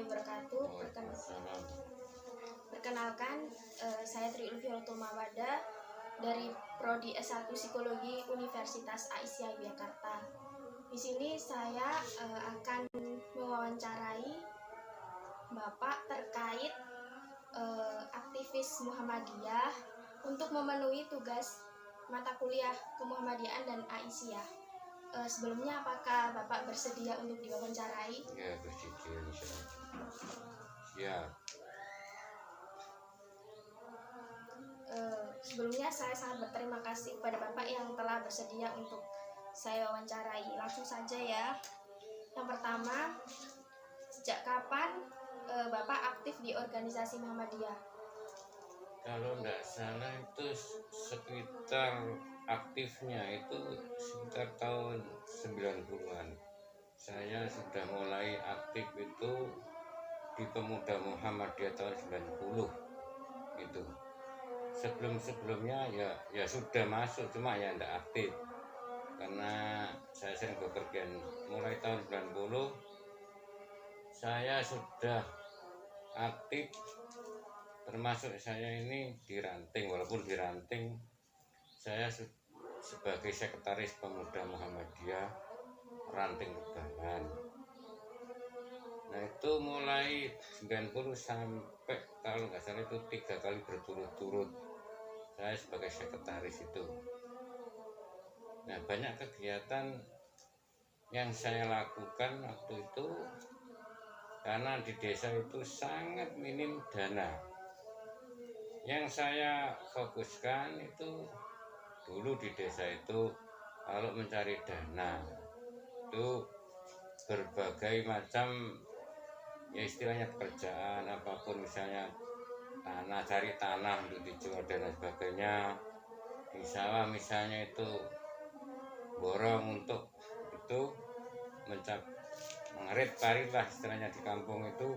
warahmatullahi wabarakatuh. Perkenalkan, saya Tri Ulfiatul Mawada dari Prodi S1 Psikologi Universitas Aisyah Yogyakarta. Di sini saya akan mewawancarai Bapak terkait aktivis Muhammadiyah untuk memenuhi tugas mata kuliah kemuhammadiyaan dan Aisyah. Sebelumnya, apakah Bapak bersedia untuk diwawancarai? Ya, bersedia, insyaallah. Ya. Sebelumnya saya sangat berterima kasih kepada Bapak yang telah bersedia untuk saya wawancarai. Langsung saja ya. Yang pertama, sejak kapan Bapak aktif di organisasi Muhammadiyah? Kalau tidak salah itu sekitar aktifnya itu sekitar tahun 90-an. Saya sudah mulai aktif itu di Pemuda Muhammadiyah tahun 90 itu. Sebelumnya ya sudah masuk, cuma ya tidak aktif karena saya sering bepergian. Mulai tahun 90 saya sudah aktif, termasuk saya ini di ranting. Walaupun di ranting saya sebagai sekretaris Pemuda Muhammadiyah ranting Rebahan. Nah itu mulai 90 sampai kalau nggak salah itu 3 kali berturut-turut saya sebagai sekretaris itu. Nah banyak kegiatan yang saya lakukan waktu itu karena di desa itu sangat minim dana. Yang saya fokuskan itu dulu di desa itu kalau mencari dana itu berbagai macam ya istilahnya pekerjaan apapun, misalnya tanah, cari tanah untuk dijual dan lain sebagainya. Di sawah misalnya itu borong untuk itu mengerit parit lah istilahnya di kampung itu.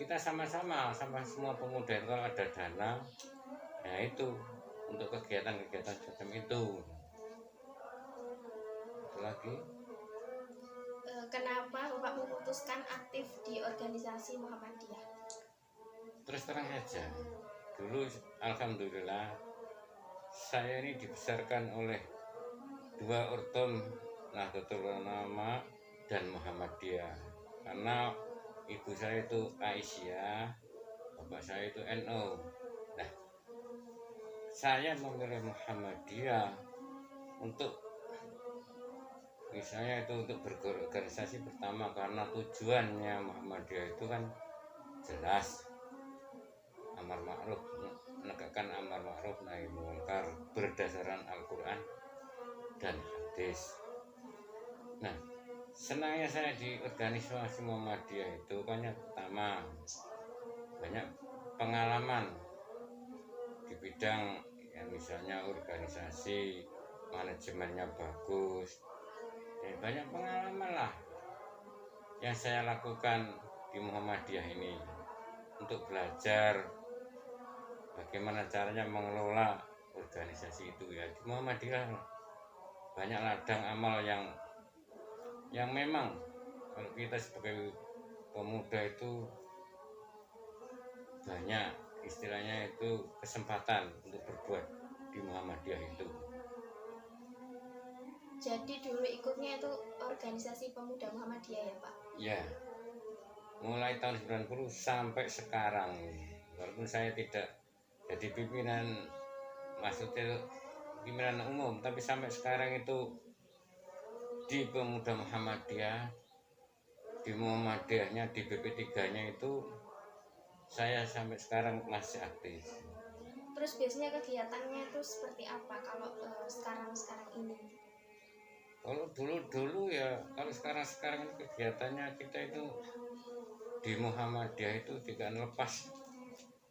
Kita sama-sama semua pemuda itu kalau ada dana ya itu untuk kegiatan-kegiatan semacam itu. Lagi kenapa Bapak memutuskan aktif di organisasi Muhammadiyah? Terus terang saja, dulu alhamdulillah saya ini dibesarkan oleh dua ortom, Nahdlatul Ulama dan Muhammadiyah. Karena ibu saya itu Aisyah, bapak saya itu NU. Nah, saya memilih Muhammadiyah untuk misalnya itu untuk berorganisasi pertama karena tujuannya Muhammadiyah itu kan jelas amar ma'ruf, menegakkan amar ma'ruf nahi munkar berdasarkan Al-Quran dan hadis. Nah, senangnya saya di organisasi Muhammadiyah itu banyak, pertama banyak pengalaman di bidang ya misalnya organisasi, manajemennya bagus, dan banyak pengalaman lah yang saya lakukan di Muhammadiyah ini untuk belajar bagaimana caranya mengelola organisasi itu. Ya di Muhammadiyah banyak ladang amal yang memang kalau kita sebagai pemuda itu banyak istilahnya itu kesempatan untuk berbuat di Muhammadiyah itu. Jadi dulu ikutnya itu organisasi pemuda Muhammadiyah ya Pak? Ya, mulai tahun 90 sampai sekarang. Walaupun saya tidak jadi pimpinan, maksudnya pimpinan umum, tapi sampai sekarang itu di Pemuda Muhammadiyah, di Muhammadiyahnya, di BP3-nya itu saya sampai sekarang masih aktif. Terus biasanya kegiatannya itu seperti apa kalau sekarang ini? Kalau dulu ya, kalau sekarang kegiatannya kita itu di Muhammadiyah itu tidak lepas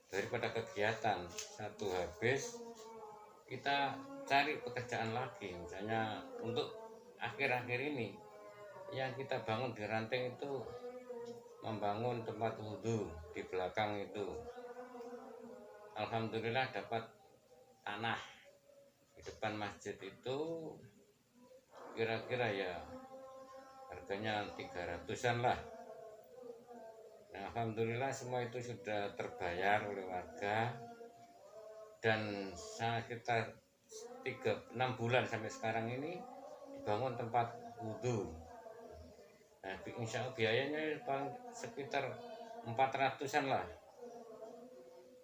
daripada kegiatan. Satu habis kita cari pekerjaan lagi. Misalnya untuk akhir-akhir ini yang kita bangun di ranting itu membangun tempat wudhu di belakang itu. Alhamdulillah dapat tanah di depan masjid itu kira-kira ya harganya 300-an lah. Nah, alhamdulillah semua itu sudah terbayar oleh warga, dan sekitar 6 bulan sampai sekarang ini dibangun tempat wudhu. Nah, insya Allah biayanya paling sekitar 400-an lah.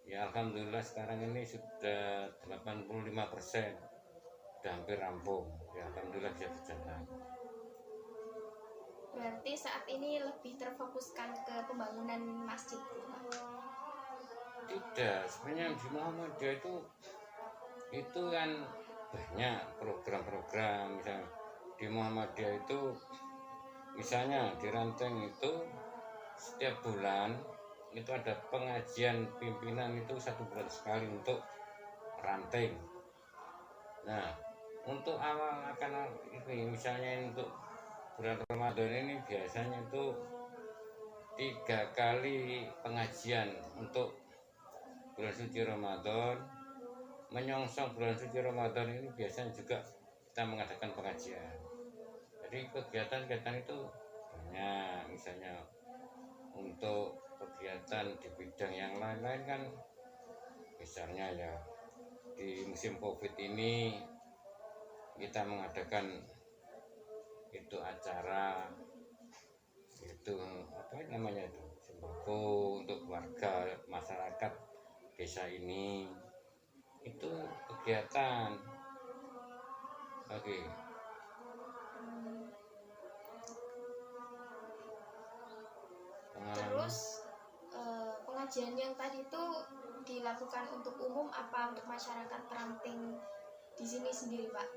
Ya alhamdulillah sekarang ini sudah 85%, sudah hampir rampung. Ya alhamdulillah bisa berjalan. Berarti saat ini lebih terfokuskan ke pembangunan masjid, Pak? Tidak, sebenarnya di Muhammadiyah itu kan banyak program-program. Misalnya di Muhammadiyah itu, misalnya di Ranteng itu setiap bulan itu ada pengajian pimpinan itu 1 bulan sekali untuk Ranteng. Nah, untuk awal akan ini, misalnya untuk bulan Ramadan ini biasanya itu 3 kali pengajian untuk bulan suci Ramadan. Menyongsong bulan suci Ramadan ini biasanya juga kita mengadakan pengajian. Jadi kegiatan-kegiatan itu banyak. Misalnya untuk kegiatan di bidang yang lain-lain kan, misalnya ya di musim Covid ini kita mengadakan itu acara itu apa namanya itu sembako untuk warga masyarakat desa ini, itu kegiatan. Oke. Terus pengajian yang tadi itu dilakukan untuk umum apa untuk masyarakat Ranting di sini sendiri, Pak?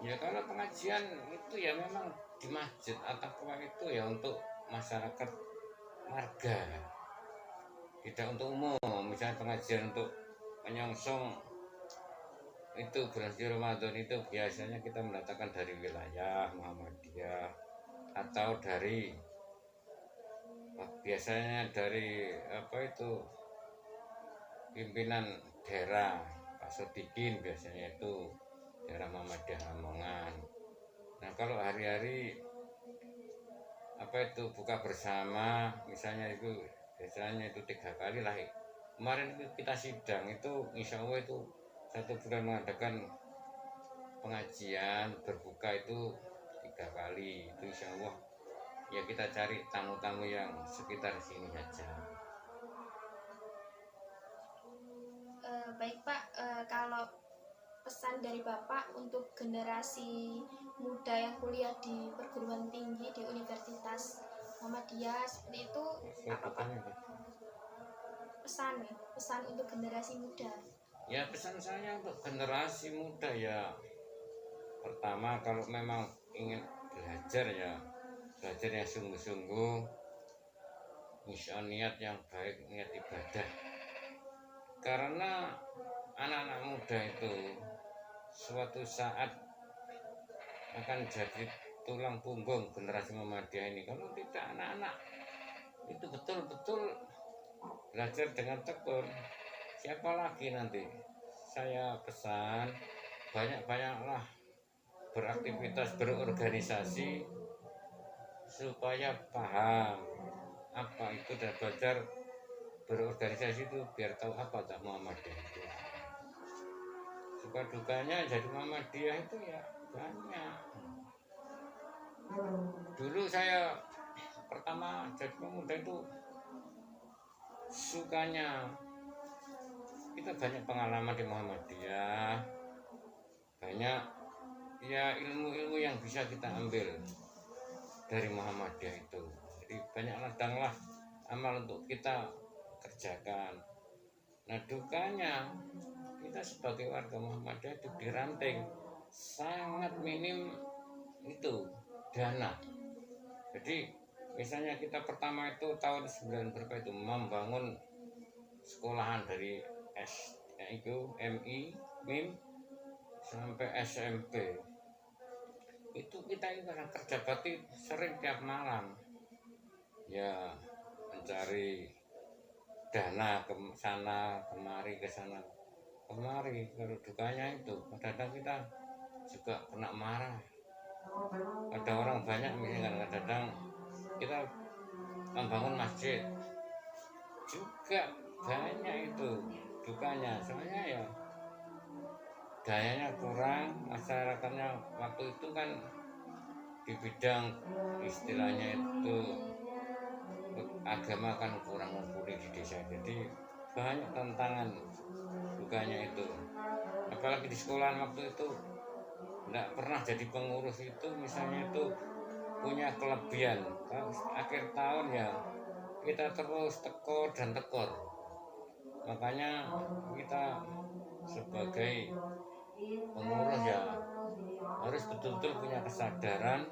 Ya kalau pengajian itu ya memang di masjid atau itu ya untuk masyarakat warga, tidak untuk umum. Misalnya pengajian untuk menyongsong itu bulan suci Ramadan itu biasanya kita mendatangkan dari wilayah Muhammadiyah atau dari biasanya dari apa itu pimpinan daerah Pak Sodikin, biasanya itu daerah Muhammadiyah Lamongan. Nah kalau hari-hari apa itu buka bersama misalnya itu biasanya itu 3 kali lah. Kemarin itu kita sidang itu insya Allah itu 1 bulan mengadakan pengajian berbuka itu 3 kali. Itu insya Allah ya kita cari tamu-tamu yang sekitar sini aja. Baik Pak, kalau pesan dari Bapak untuk generasi muda yang kuliah di perguruan tinggi di Universitas Muhammadiyah seperti itu apa Pak? Pesan untuk generasi muda. Ya pesan saya untuk generasi muda ya, pertama kalau memang ingin belajar ya belajar yang sungguh-sungguh, insya Allah niat yang baik, niat ibadah. Karena anak-anak muda itu suatu saat akan jadi tulang punggung generasi Muhammadiyah ini. Kalau tidak anak-anak itu betul-betul belajar dengan tekun, siapa lagi nanti? Saya pesan banyak-banyaklah beraktivitas, berorganisasi supaya paham apa itu, dan belajar berorganisasi itu biar tahu apa tak Muhammadiyah itu. Suka dukanya jadi Muhammadiyah itu ya banyak. Dulu saya pertama jadi pemuda itu sukanya kita banyak pengalaman di Muhammadiyah, banyak ya ilmu-ilmu yang bisa kita ambil dari Muhammadiyah itu. Jadi banyak ladanglah amal untuk kita kerjakan. Nah dukanya kita sebagai warga Muhammadiyah itu di Ranting sangat minim itu dana. Jadi misalnya kita pertama itu tahun 9 berapa itu membangun sekolahan dari itu MI, MIM sampai SMP. Itu kita ini karena kerja bakti sering tiap malam ya mencari dana ke sana kemari, ke sana kemari. Kalau dukanya itu kadang-kadang kita juga kena marah. Ada orang banyak misalnya kadang-kadang kita membangun masjid juga banyak itu dukanya, soalnya ya dayanya kurang, masyarakatnya waktu itu kan di bidang istilahnya itu agama kan kurang mumpuni di desa, jadi banyak tantangan dukanya itu. Apalagi di sekolahan waktu itu tidak pernah jadi pengurus itu, misalnya itu punya kelebihan akhir tahun ya kita terus tekor dan tekor, makanya kita sebagai pengurus ya harus betul-betul punya kesadaran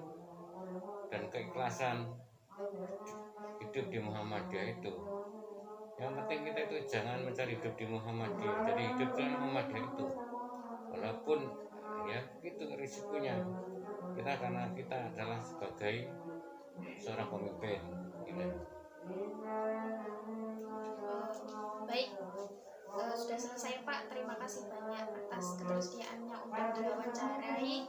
dan keikhlasan hidup di Muhammadiyah itu. Yang penting kita itu jangan mencari hidup di Muhammadiyah, jadi hidup di Muhammadiyah itu walaupun ya itu risikonya kita, karena kita adalah sebagai seorang pemimpin gitu. Baik, sudah selesai Pak. Terima kasih banyak atas ketersediaannya untuk diwawancarai.